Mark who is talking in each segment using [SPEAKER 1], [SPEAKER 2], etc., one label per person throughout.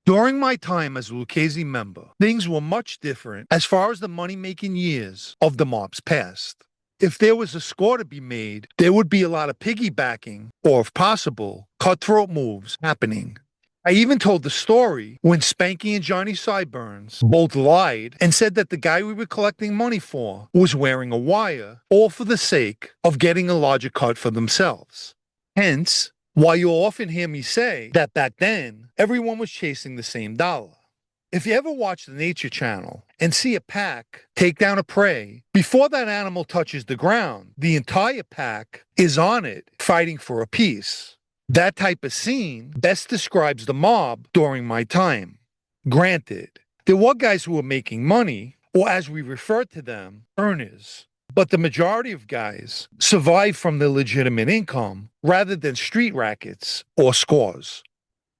[SPEAKER 1] During my time as a Lucchese member, things were much different as far as the money-making years of the mob's past. If there was a score to be made, there would be a lot of piggybacking, or if possible, cutthroat moves happening. I even told the story when Spanky and Johnny Sideburns both lied and said that the guy we were collecting money for was wearing a wire, all for the sake of getting a larger cut for themselves. Hence, why you'll often hear me say that back then, everyone was chasing the same dollar. If you ever watch the Nature Channel and see a pack take down a prey, before that animal touches the ground, the entire pack is on it fighting for a piece. That type of scene best describes the mob during my time. Granted, there were guys who were making money, or as we referred to them, earners. But the majority of guys survive from their legitimate income rather than street rackets or scores.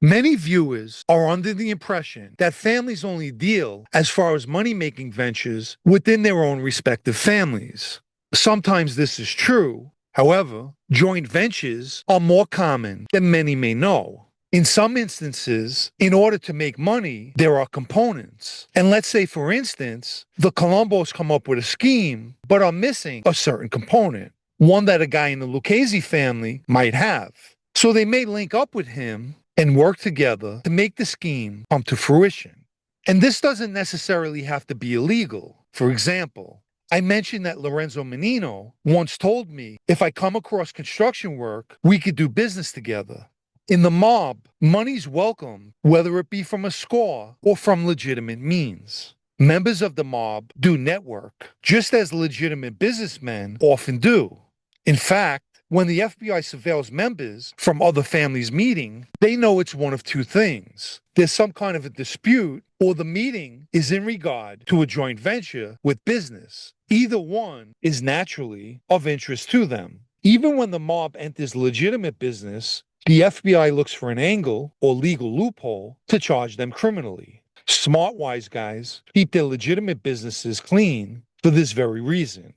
[SPEAKER 1] Many viewers are under the impression that families only deal as far as money-making ventures within their own respective families. Sometimes this is true. However, joint ventures are more common than many may know. In some instances, in order to make money, there are components. And let's say, for instance, the Colombos come up with a scheme, but are missing a certain component, one that a guy in the Lucchese family might have. So they may link up with him and work together to make the scheme come to fruition. And this doesn't necessarily have to be illegal. For example, I mentioned that Lorenzo Menino once told me if I come across construction work, we could do business together. In the mob, money's welcome, whether it be from a score or from legitimate means. Members of the mob do network, just as legitimate businessmen often do. In fact, when the FBI surveils members from other families meeting, they know it's one of two things. There's some kind of a dispute, or the meeting is in regard to a joint venture with business. Either one is naturally of interest to them. Even when the mob enters legitimate business, the FBI looks for an angle or legal loophole to charge them criminally. Smart, wise guys keep their legitimate businesses clean for this very reason.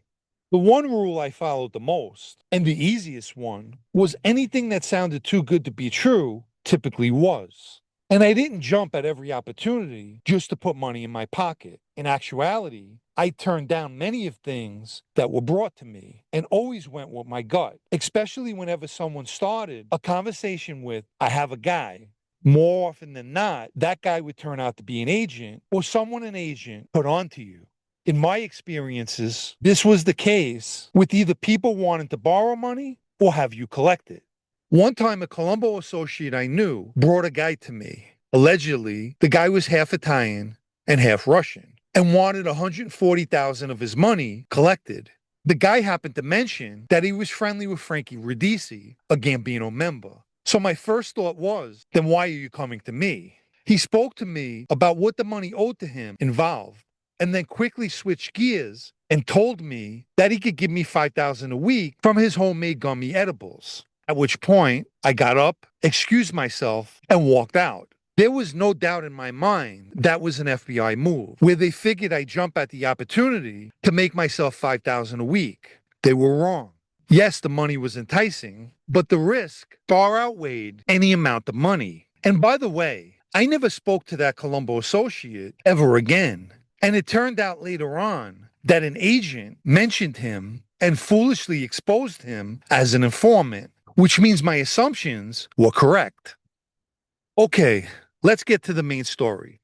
[SPEAKER 1] The one rule I followed the most, and the easiest one, was anything that sounded too good to be true typically was. And I didn't jump at every opportunity just to put money in my pocket. In actuality, I turned down many of things that were brought to me and always went with my gut, especially whenever someone started a conversation with, I have a guy. More often than not, that guy would turn out to be an agent or someone an agent put onto you. In my experiences, this was the case with either people wanting to borrow money or have you collect it. One time, a Colombo associate I knew brought a guy to me. Allegedly, the guy was half Italian and half Russian and wanted $140,000 of his money collected. The guy happened to mention that he was friendly with Frankie Radici, a Gambino member. So my first thought was, then why are you coming to me? He spoke to me about what the money owed to him involved, and then quickly switched gears and told me that he could give me $5,000 a week from his homemade gummy edibles. At which point, I got up, excused myself, and walked out. There was no doubt in my mind that was an FBI move, where they figured I'd jump at the opportunity to make myself $5,000 a week. They were wrong. Yes, the money was enticing, but the risk far outweighed any amount of money. And by the way, I never spoke to that Colombo associate ever again. And it turned out later on that an agent mentioned him and foolishly exposed him as an informant, which means my assumptions were correct. Okay, let's get to the main story.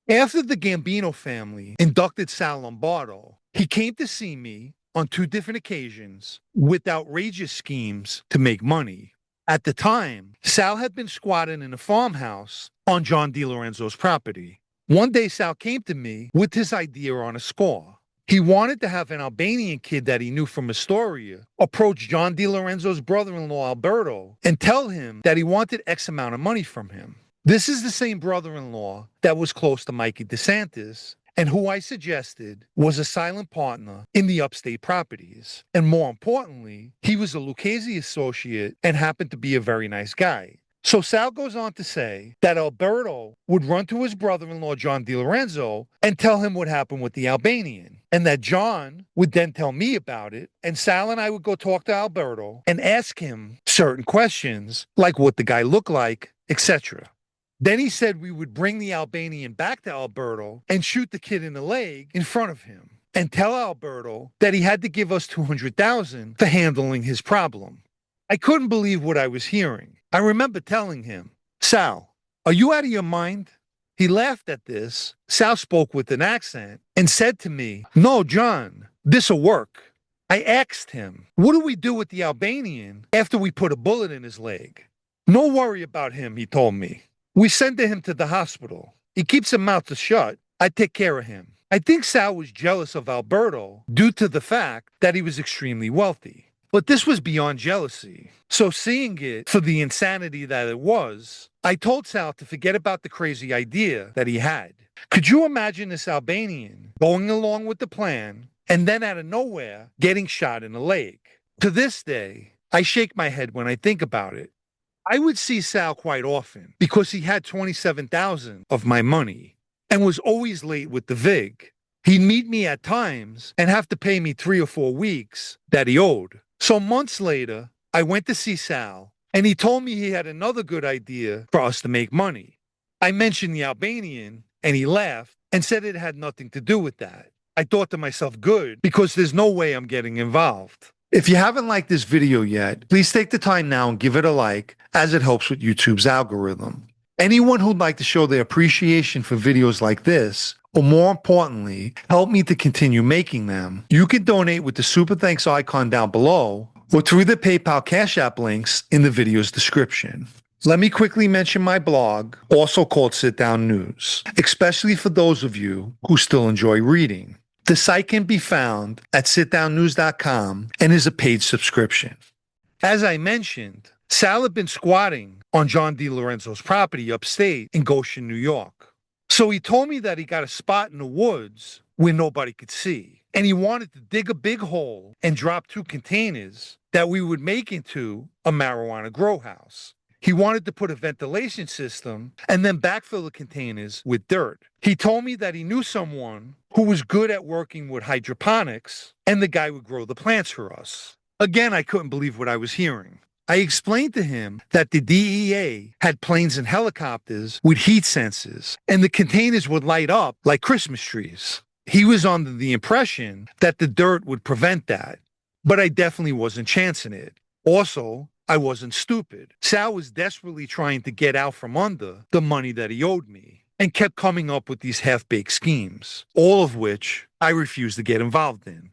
[SPEAKER 1] After the Gambino family inducted Sal Lombardo, he came to see me on 2 different occasions with outrageous schemes to make money. At the time, Sal had been squatting in a farmhouse on John DiLorenzo's property. One day, Sal came to me with his idea on a score. He wanted to have an Albanian kid that he knew from Astoria approach John DiLorenzo's brother-in-law, Alberto, and tell him that he wanted X amount of money from him. This is the same brother-in-law that was close to Mikey DeSantis and who I suggested was a silent partner in the upstate properties. And more importantly, he was a Lucchese associate and happened to be a very nice guy. So Sal goes on to say that Alberto would run to his brother-in-law, John DiLorenzo, and tell him what happened with the Albanian, and that John would then tell me about it, and Sal and I would go talk to Alberto and ask him certain questions, like what the guy looked like, etc. Then he said we would bring the Albanian back to Alberto and shoot the kid in the leg in front of him and tell Alberto that he had to give us $200,000 for handling his problem. I couldn't believe what I was hearing. I remember telling him, "Sal, are you out of your mind?" He laughed at this. Sal spoke with an accent and said to me, "No, John, this'll work." I asked him, "What do we do with the Albanian after we put a bullet in his leg?" "No worry about him," he told me. "We send him to the hospital. He keeps his mouth shut. I take care of him." I think Sal was jealous of Alberto due to the fact that he was extremely wealthy. But this was beyond jealousy. So seeing it for the insanity that it was, I told Sal to forget about the crazy idea that he had. Could you imagine this Albanian going along with the plan and then out of nowhere getting shot in the leg? To this day, I shake my head when I think about it. I would see Sal quite often because he had $27,000 of my money and was always late with the VIG. He'd meet me at times and have to pay me 3 or 4 weeks that he owed. So months later, I went to see Sal, and he told me he had another good idea for us to make money. I mentioned the Albanian, and he laughed and said it had nothing to do with that. I thought to myself, good, because there's no way I'm getting involved. If you haven't liked this video yet, please take the time now and give it a like, as it helps with YouTube's algorithm. Anyone who'd like to show their appreciation for videos like this, or more importantly, help me to continue making them, you can donate with the Super Thanks icon down below or through the PayPal Cash App links in the video's description. Let me quickly mention my blog, also called Sitdownnews, especially for those of you who still enjoy reading. The site can be found at sitdownnews.com and is a paid subscription. As I mentioned, Sal had been squatting on John DiLorenzo's property upstate in Goshen, New York. So he told me that he got a spot in the woods where nobody could see, and he wanted to dig a big hole and drop 2 containers that we would make into a marijuana grow house. He wanted to put a ventilation system and then backfill the containers with dirt. He told me that he knew someone who was good at working with hydroponics, and the guy would grow the plants for us. Again, I couldn't believe what I was hearing. I explained to him that the DEA had planes and helicopters with heat sensors, and the containers would light up like Christmas trees. He was under the impression that the dirt would prevent that, but I definitely wasn't chancing it. Also, I wasn't stupid. Sal was desperately trying to get out from under the money that he owed me and kept coming up with these half-baked schemes, all of which I refused to get involved in.